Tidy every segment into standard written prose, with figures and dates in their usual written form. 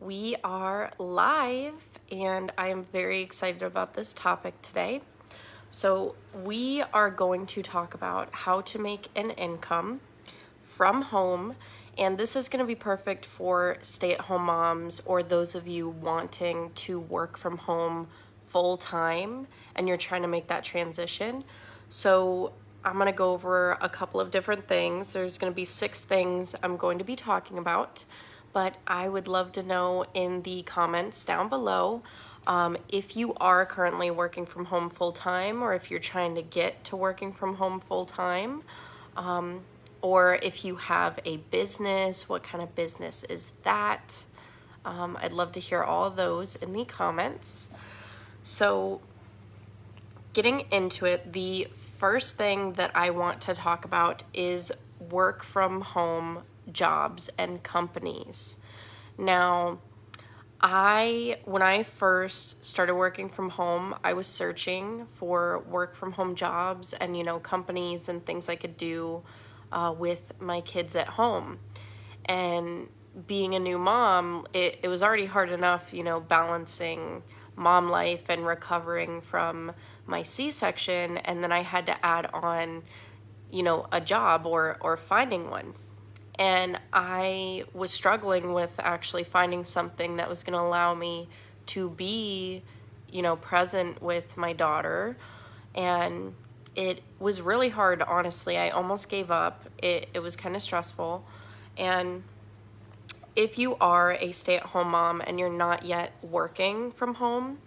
We are live, and I am very excited about this topic today. So, we are going to talk about how to make an income from home, and this is going to be perfect for stay-at-home moms or those of you wanting to work from home full time and you're trying to make that transition. So, I'm going to go over a couple of different things. There's going to be 6 things I'm going to be talking about. But I would love to know in the comments down below if you are currently working from home full-time, or if you're trying to get to working from home full-time, or if you have a business, what kind of business is that? I'd love to hear all of those in the comments. So getting into it, the first thing that I want to talk about is work from home jobs and companies. Now, when I first started working from home, I was searching for work from home jobs and, companies and things I could do with my kids at home. And being a new mom, it was already hard enough, balancing mom life and recovering from my C-section, and then I had to add on, a job or finding one. And I was struggling with actually finding something that was going to allow me to be, present with my daughter. And it was really hard, honestly. I almost gave up. It was kind of stressful. And if you are a stay-at-home mom and you're not yet working from home,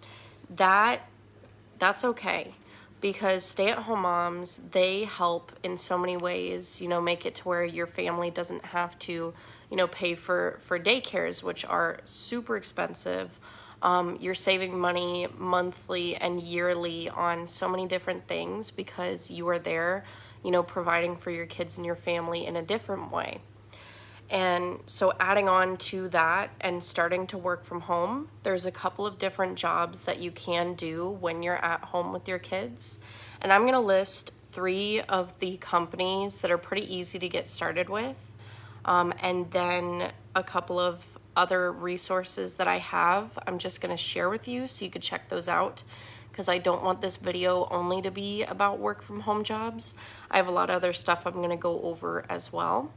that's okay. Because stay-at-home moms, they help in so many ways, make it to where your family doesn't have to, pay for daycares, which are super expensive. You're saving money monthly and yearly on so many different things because you are there, providing for your kids and your family in a different way. And so adding on to that and starting to work from home, there's a couple of different jobs that you can do when you're at home with your kids. And I'm going to list 3 of the companies that are pretty easy to get started with. And then a couple of other resources that I have, I'm just going to share with you so you could check those out, because I don't want this video only to be about work from home jobs. I have a lot of other stuff I'm going to go over as well.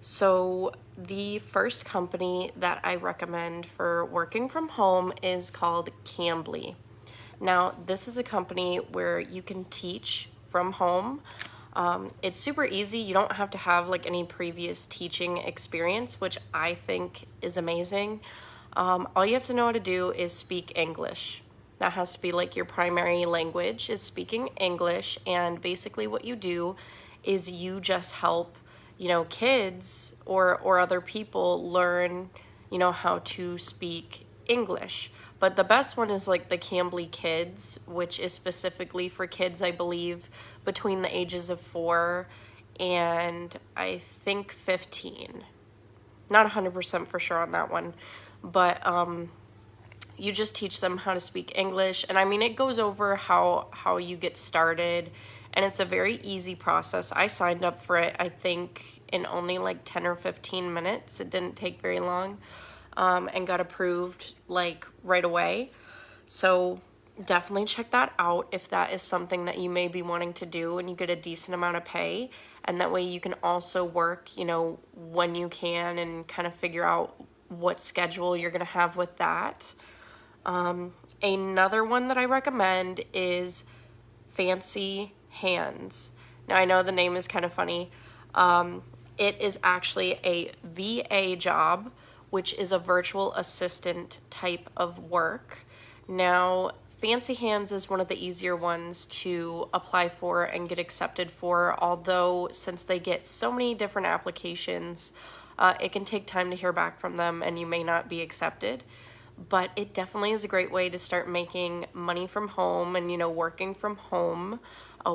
So the first company that I recommend for working from home is called Cambly. Now, this is a company where you can teach from home. It's super easy. You don't have to have any previous teaching experience, which I think is amazing. All you have to know how to do is speak English. That has to be your primary language, is speaking English. And basically what you do is you just help kids or other people learn, how to speak English. But the best one is the Cambly Kids, which is specifically for kids, I believe, between the ages of 4 and I think 15. Not 100% for sure on that one, but you just teach them how to speak English. And I mean, it goes over how you get started. And it's a very easy process. I signed up for it, I think, in only 10 or 15 minutes. It didn't take very long, and got approved right away. So definitely check that out if that is something that you may be wanting to do, and you get a decent amount of pay. And that way you can also work, when you can, and kind of figure out what schedule you're going to have with that. Another one that I recommend is Fancy Hands. Now, I know the name is kind of funny. It is actually a VA job, which is a virtual assistant type of work. Now, Fancy Hands is one of the easier ones to apply for and get accepted for, although since they get so many different applications, it can take time to hear back from them and you may not be accepted. But it definitely is a great way to start making money from home and, working from home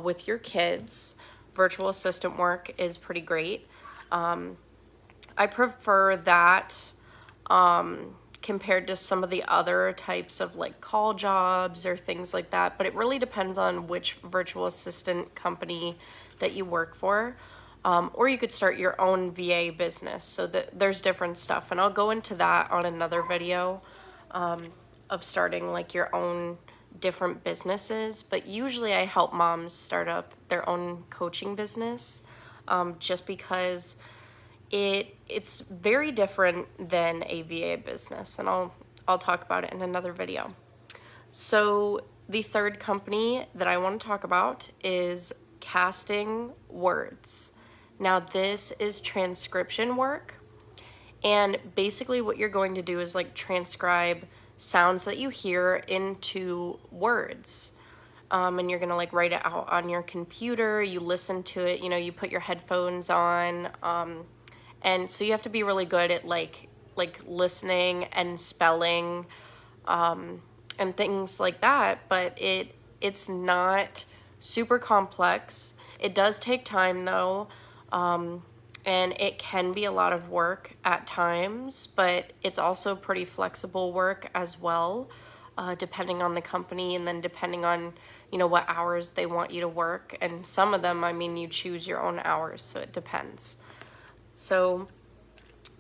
with your kids. Virtual assistant work is pretty great. I prefer that compared to some of the other types of call jobs or things like that, but it really depends on which virtual assistant company that you work for. or you could start your own VA business. So there's different stuff, and I'll go into that on another video, of starting like your own different businesses. But usually I help moms start up their own coaching business, just because it's very different than a VA business, and I'll talk about it in another video. So the third company that I want to talk about is Casting Words. Now this is transcription work, and basically what you're going to do is like transcribe sounds that you hear into words. And you're gonna like write it out on your computer, you listen to it, you know, you put your headphones on, and so you have to be really good at like listening and spelling, and things like that, but it's not super complex. It does take time though, and it can be a lot of work at times, but it's also pretty flexible work as well, depending on the company, and then depending on, you know, what hours they want you to work. And some of them, I mean, you choose your own hours, so it depends. So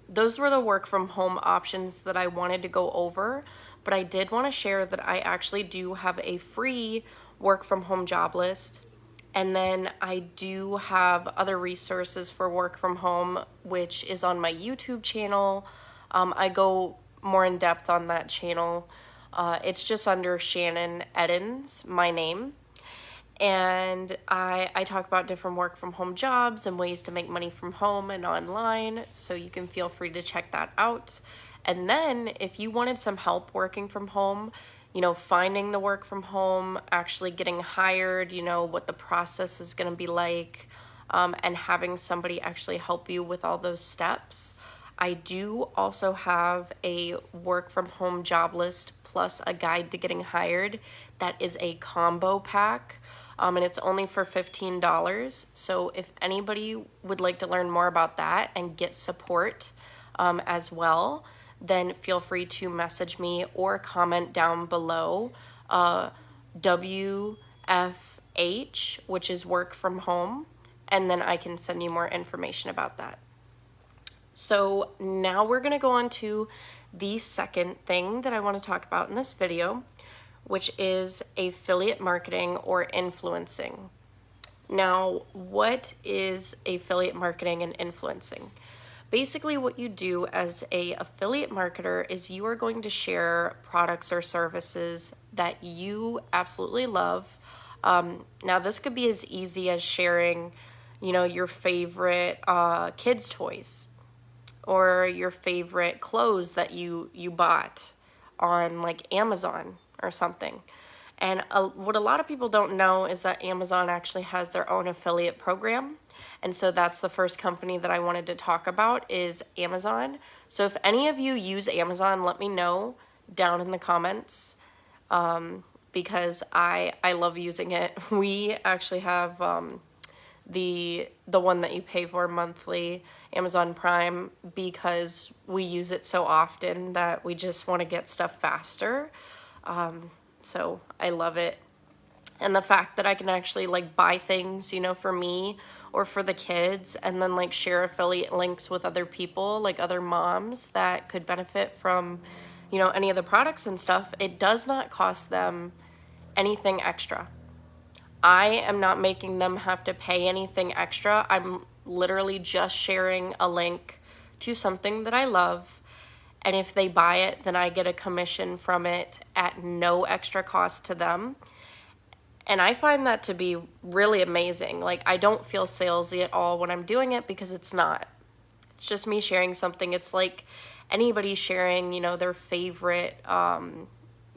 those were the work from home options that I wanted to go over, but I did want to share that I actually do have a free work from home job list. And then I do have other resources for work from home, which is on my YouTube channel. I go more in depth on that channel. It's just under Shannon Eddins, my name. And I talk about different work from home jobs and ways to make money from home and online. So you can feel free to check that out. And then if you wanted some help working from home, you know, finding the work from home, actually getting hired, you know, what the process is going to be like, and having somebody actually help you with all those steps. I do also have a work from home job list plus a guide to getting hired that is a combo pack, and it's only for $15. So if anybody would like to learn more about that and get support as well, then feel free to message me or comment down below WFH, which is work from home, and then I can send you more information about that. So now we're going to go on to the second thing that I want to talk about in this video, which is affiliate marketing or influencing. Now, what is affiliate marketing and influencing? Basically, what you do as a affiliate marketer is you are going to share products or services that you absolutely love. Now, this could be as easy as sharing, you know, your favorite kids' toys, or your favorite clothes that you bought on like Amazon or something. And what a lot of people don't know is that Amazon actually has their own affiliate program. And so that's the first company that I wanted to talk about is Amazon. So if any of you use Amazon, let me know down in the comments, because I love using it. We actually have the one that you pay for monthly, Amazon Prime, because we use it so often that we just want to get stuff faster. So I love it. And the fact that I can actually like buy things, you know, for me or for the kids, and then like share affiliate links with other people, like other moms that could benefit from, you know, any of the products and stuff, it does not cost them anything extra. I am not making them have to pay anything extra. I'm literally just sharing a link to something that I love. And if they buy it, then I get a commission from it at no extra cost to them. And I find that to be really amazing. Like, I don't feel salesy at all when I'm doing it, because it's not. It's just me sharing something. It's like anybody sharing, you know, their favorite,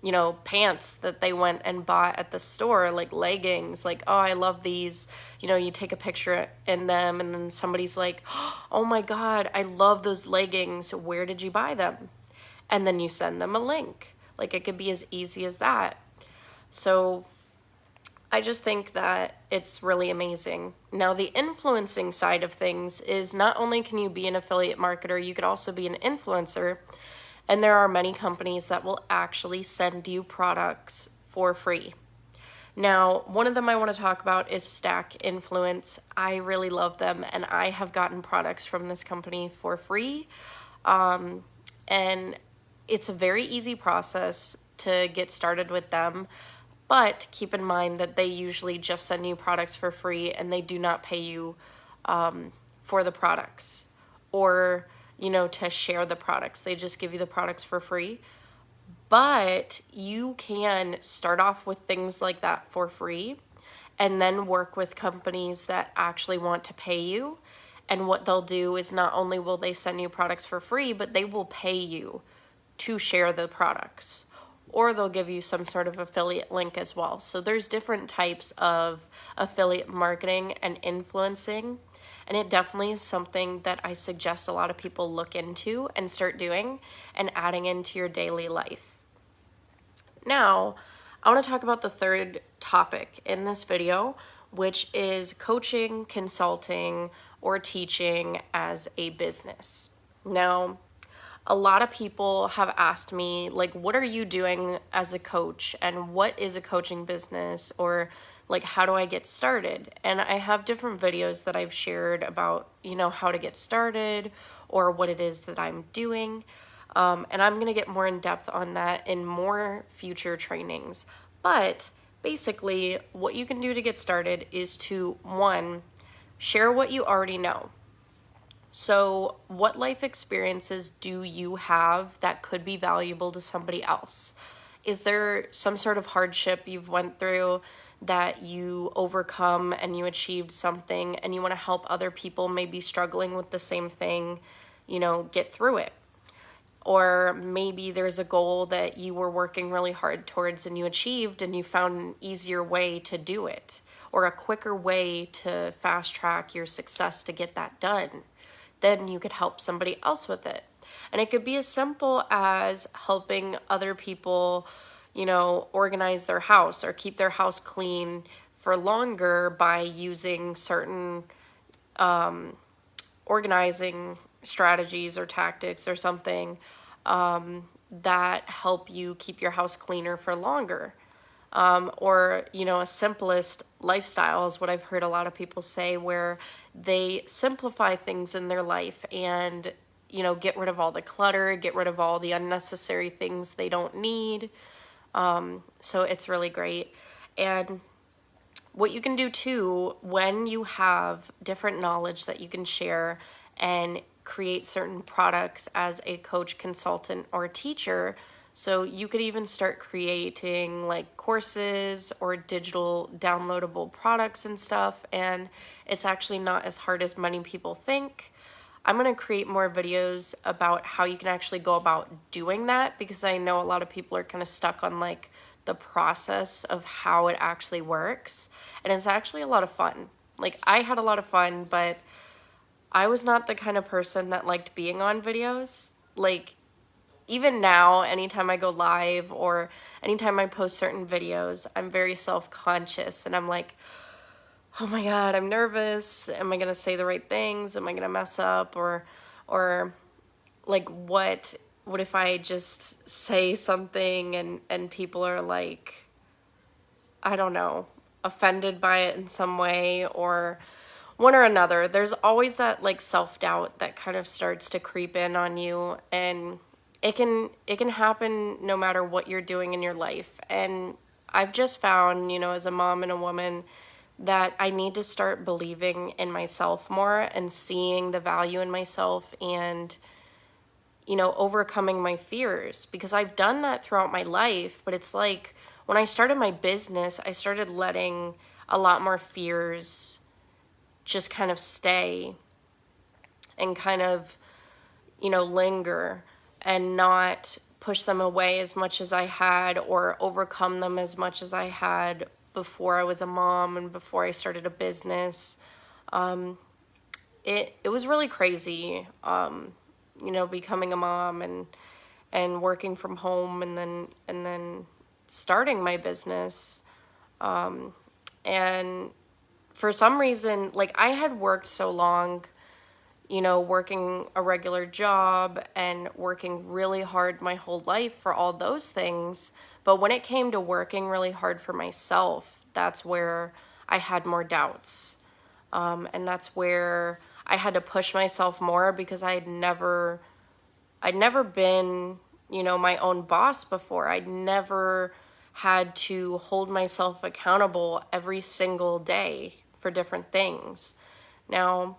you know, pants that they went and bought at the store, like leggings, like, oh, I love these. You know, you take a picture in them, and then somebody's like, oh my God, I love those leggings. Where did you buy them? And then you send them a link. Like, it could be as easy as that. So I just think that it's really amazing. Now, the influencing side of things is not only can you be an affiliate marketer, you could also be an influencer. And there are many companies that will actually send you products for free. Now, one of them I want to talk about is Stack Influence. I really love them, and I have gotten products from this company for free. And it's a very easy process to get started with them. But keep in mind that they usually just send you products for free, and they do not pay you for the products or, to share the products. They just give you the products for free. But you can start off with things like that for free and then work with companies that actually want to pay you. And what they'll do is not only will they send you products for free, but they will pay you to share the products. Or they'll give you some sort of affiliate link as well. So there's different types of affiliate marketing and influencing. And it definitely is something that I suggest a lot of people look into and start doing and adding into your daily life. Now, I want to talk about the third topic in this video, which is coaching, consulting, or teaching as a business. Now, a lot of people have asked me, like, what are you doing as a coach, and what is a coaching business, or like, how do I get started? And I have different videos that I've shared about, how to get started or what it is that I'm doing. And I'm going to get more in depth on that in more future trainings. But basically, what you can do to get started is to, one, share what you already know. So what life experiences do you have that could be valuable to somebody else? Is there some sort of hardship you've went through that you overcome and you achieved something and you want to help other people maybe struggling with the same thing, get through it? Or maybe there's a goal that you were working really hard towards and you achieved and you found an easier way to do it, or a quicker way to fast track your success to get that done. Then you could help somebody else with it. And it could be as simple as helping other people, organize their house or keep their house clean for longer by using certain organizing strategies or tactics or something that help you keep your house cleaner for longer. Or, a simplest lifestyle is what I've heard a lot of people say, where they simplify things in their life and, get rid of all the clutter, get rid of all the unnecessary things they don't need. So it's really great. And what you can do too, when you have different knowledge that you can share and create certain products as a coach, consultant, or teacher. So you could even start creating like courses or digital downloadable products and stuff. And it's actually not as hard as many people think. I'm going to create more videos about how you can actually go about doing that, because I know a lot of people are kind of stuck on like the process of how it actually works. And it's actually a lot of fun. Like, I had a lot of fun, but I was not the kind of person that liked being on videos. Like, even now, anytime I go live or anytime I post certain videos, I'm very self-conscious and I'm like, oh my God, I'm nervous. Am I going to say the right things? Am I going to mess up? Or like, what if I just say something and people are like, I don't know, offended by it in some way, or one or another. There's always that like self-doubt that kind of starts to creep in on you, and it can happen no matter what you're doing in your life. And I've just found, as a mom and a woman, that I need to start believing in myself more and seeing the value in myself and, overcoming my fears, because I've done that throughout my life. But it's like when I started my business, I started letting a lot more fears just kind of stay and kind of, linger and not push them away as much as I had, or overcome them as much as I had before I was a mom and before I started a business. It was really crazy, becoming a mom and working from home and then starting my business. And for some reason, like, I had worked so long, working a regular job and working really hard my whole life for all those things. But when it came to working really hard for myself, that's where I had more doubts. And that's where I had to push myself more because I'd never been, my own boss before. I'd never had to hold myself accountable every single day for different things. Now,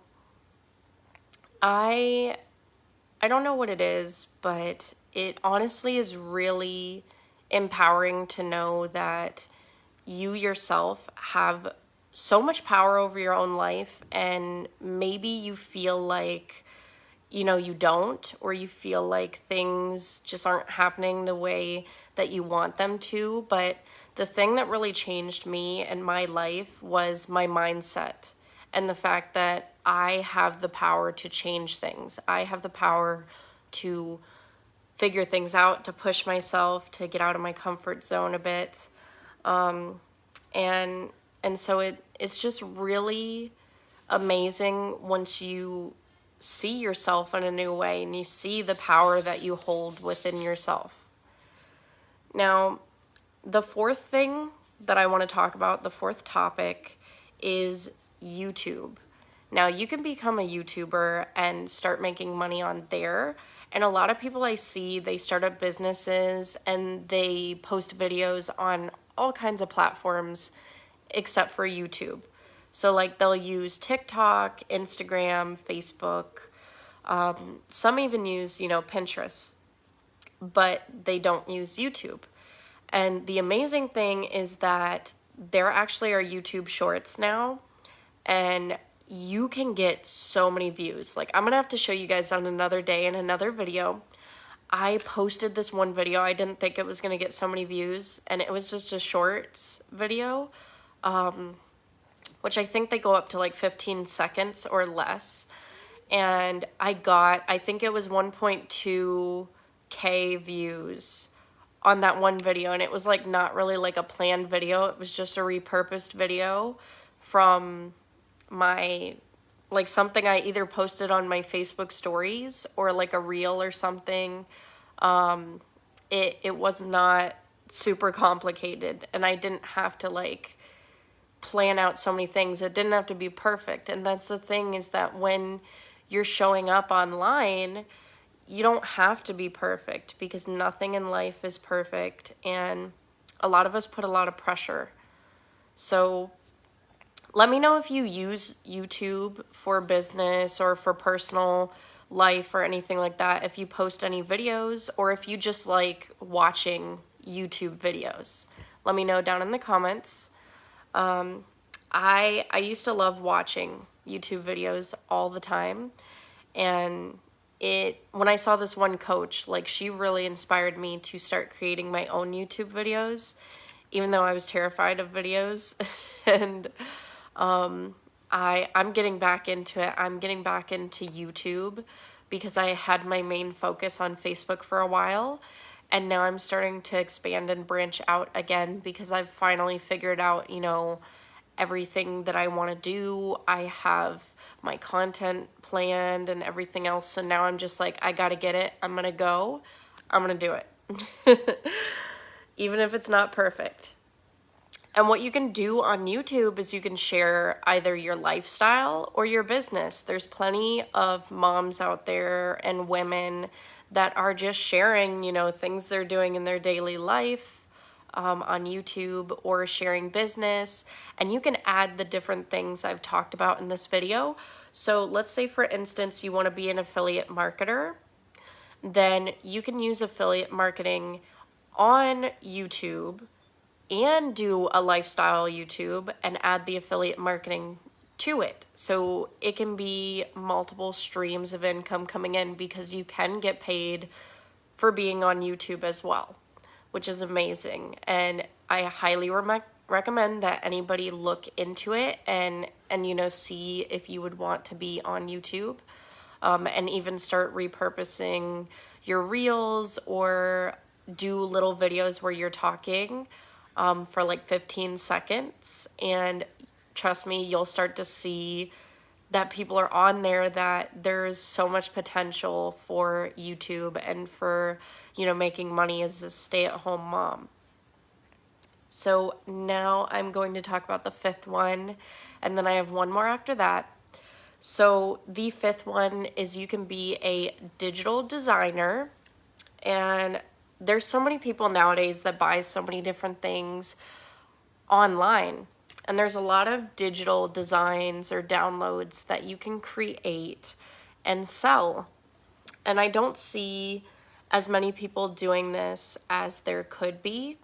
I don't know what it is, but it honestly is really empowering to know that you yourself have so much power over your own life, and maybe you feel like, you don't, or you feel like things just aren't happening the way that you want them to. But the thing that really changed me and my life was my mindset, and the fact that I have the power to change things. I have the power to figure things out, to push myself, to get out of my comfort zone a bit. And so it's just really amazing once you see yourself in a new way and you see the power that you hold within yourself. Now, the fourth thing that I want to talk about, the fourth topic, is YouTube. Now, you can become a YouTuber and start making money on there. And a lot of people I see, they start up businesses and they post videos on all kinds of platforms except for YouTube. So like they'll use TikTok, Instagram, Facebook. Some even use, Pinterest, but they don't use YouTube. And the amazing thing is that there actually are YouTube shorts now, and you can get so many views. Like, I'm gonna have to show you guys on another day in another video. I posted this one video. I didn't think it was gonna get so many views, and it was just a shorts video, which I think they go up to like 15 seconds or less. And I think it was 1.2K views on that one video. And it was like not really like a planned video. It was just a repurposed video from like something I either posted on my Facebook stories or like a reel or something. It was not super complicated, and I didn't have to like plan out so many things. It didn't have to be perfect. And that's the thing, is that when you're showing up online, you don't have to be perfect, because nothing in life is perfect, and a lot of us put a lot of pressure. So let me know if you use YouTube for business or for personal life or anything like that, if you post any videos, or if you just like watching YouTube videos. Let me know down in the comments. I used to love watching YouTube videos all the time, and when I saw this one coach, like, she really inspired me to start creating my own YouTube videos, even though I was terrified of videos. And I'm getting back into it. I'm getting back into YouTube because I had my main focus on Facebook for a while, and now I'm starting to expand and branch out again because I've finally figured out, everything that I want to do. I have my content planned and everything else. So now I'm just like, I got to get it. I'm going to go. I'm going to do it. Even if it's not perfect. And what you can do on YouTube is you can share either your lifestyle or your business. There's plenty of moms out there and women that are just sharing, things they're doing in their daily life on YouTube, or sharing business. And you can add the different things I've talked about in this video. So let's say, for instance, you want to be an affiliate marketer. Then you can use affiliate marketing on YouTube and do a lifestyle YouTube and add the affiliate marketing to it. So it can be multiple streams of income coming in, because you can get paid for being on YouTube as well, which is amazing. And I highly recommend that anybody look into it and see if you would want to be on YouTube, and even start repurposing your reels, or do little videos where you're talking for like 15 seconds. And trust me, you'll start to see that people are on there, that there's so much potential for YouTube and for, making money as a stay-at-home mom. So now I'm going to talk about the fifth one, and then I have one more after that. So the fifth one is you can be a digital designer. And there's so many people nowadays that buy so many different things online. And there's a lot of digital designs or downloads that you can create and sell. And I don't see as many people doing this as there could be.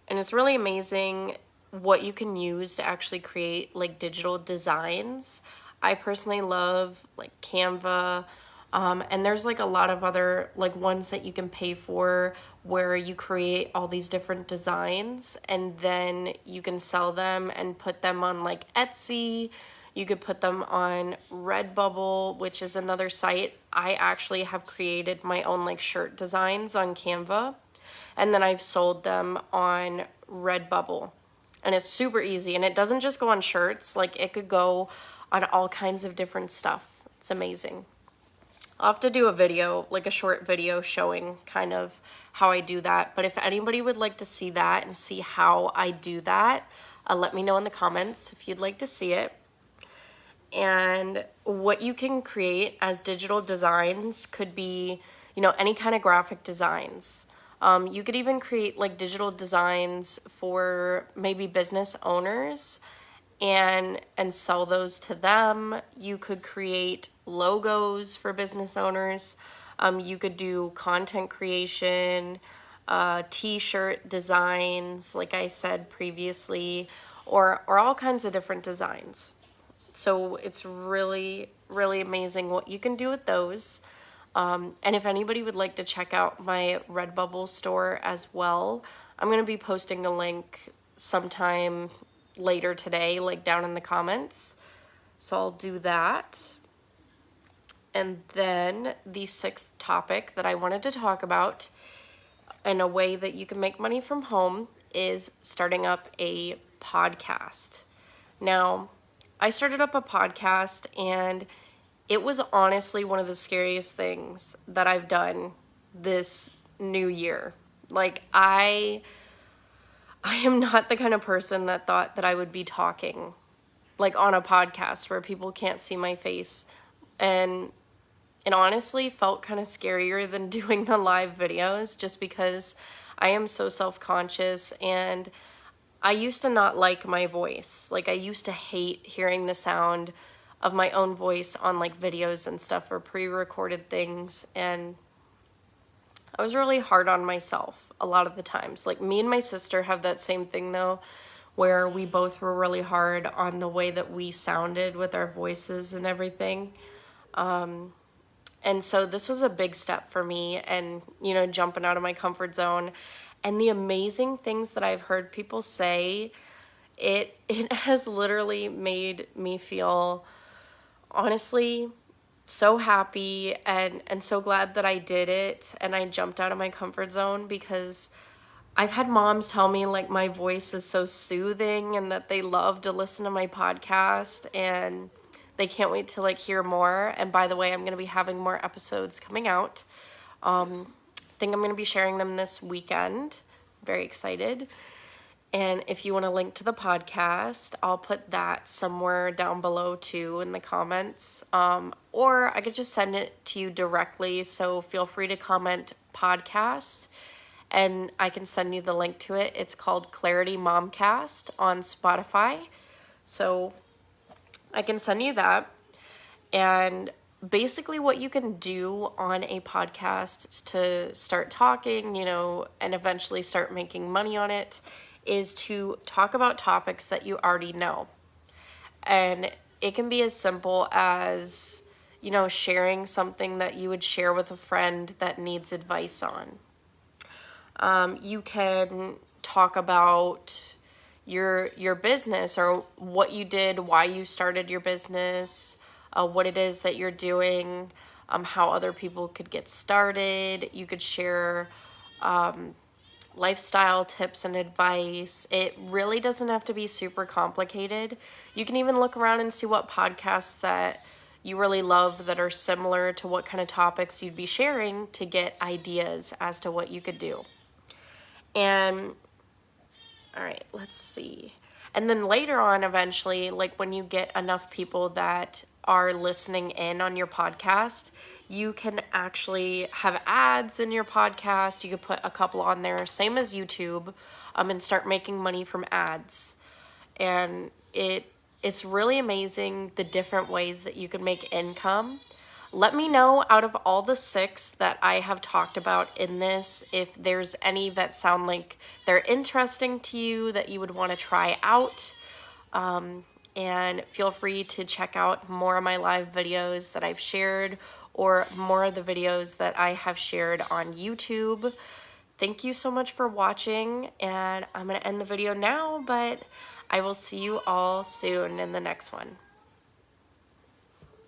And it's really amazing what you can use to actually create like digital designs. I personally love like Canva, and there's like a lot of other like ones that you can pay for where you create all these different designs and then you can sell them and put them on like Etsy. You could put them on Redbubble, which is another site. I actually have created my own like shirt designs on Canva, and then I've sold them on Redbubble. And it's super easy, and it doesn't just go on shirts, like it could go on all kinds of different stuff. It's amazing. I'll have to do a video, like a short video showing kind of how I do that. But if anybody would like to see that and see how I do that, let me know in the comments if you'd like to see it. And what you can create as digital designs could be, you know, any kind of graphic designs. You could even create like digital designs for maybe business owners and sell those to them. You could create logos for business owners. You could do content creation, t-shirt designs, like I said previously, or all kinds of different designs. So it's really, really amazing what you can do with those. And if anybody would like to check out my Redbubble store as well, I'm going to be posting a link sometime later today, like down in the comments. So I'll do that. And then the sixth topic that I wanted to talk about in a way that you can make money from home is starting up a podcast. Now, I started up a podcast and it was honestly one of the scariest things that I've done this new year. Like I am not the kind of person that thought that I would be talking like on a podcast where people can't see my face. And it honestly felt kind of scarier than doing the live videos just because I am so self-conscious and I used to not like my voice. Like I used to hate hearing the sound of my own voice on like videos and stuff or pre-recorded things, and I was really hard on myself a lot of the times. Like me and my sister have that same thing though, where we both were really hard on the way that we sounded with our voices and everything. And so this was a big step for me and, you know, jumping out of my comfort zone. And the amazing things that I've heard people say, it has literally made me feel honestly so happy and so glad that I did it and I jumped out of my comfort zone, because I've had moms tell me like my voice is so soothing and that they love to listen to my podcast and they can't wait to like hear more. And by the way, I'm going to be having more episodes coming out. I think I'm going to be sharing them this weekend. Very excited. And if you want to link to the podcast, I'll put that somewhere down below too in the comments. Or I could just send it to you directly. So feel free to comment podcast and I can send you the link to it. It's called Clarity Momcast on Spotify. So I can send you that. And basically what you can do on a podcast to start talking, you know, and eventually start making money on it is to talk about topics that you already know. And it can be as simple as, you know, sharing something that you would share with a friend that needs advice on. You can talk about your business or what you did, why you started your business, what it is that you're doing, how other people could get started. You could share lifestyle tips and advice. It really doesn't have to be super complicated. You can even look around and see what podcasts that you really love that are similar to what kind of topics you'd be sharing to get ideas as to what you could do. And All right, let's see. And then later on, eventually, like when you get enough people that are listening in on your podcast, you can actually have ads in your podcast. You could put a couple on there, same as YouTube, and start making money from ads. And it's really amazing the different ways that you can make income. Let me know out of all the 6 that I have talked about in this, if there's any that sound like they're interesting to you that you would want to try out. And feel free to check out more of my live videos that I've shared or more of the videos that I have shared on YouTube. Thank you so much for watching, and I'm going to end the video now, but I will see you all soon in the next one.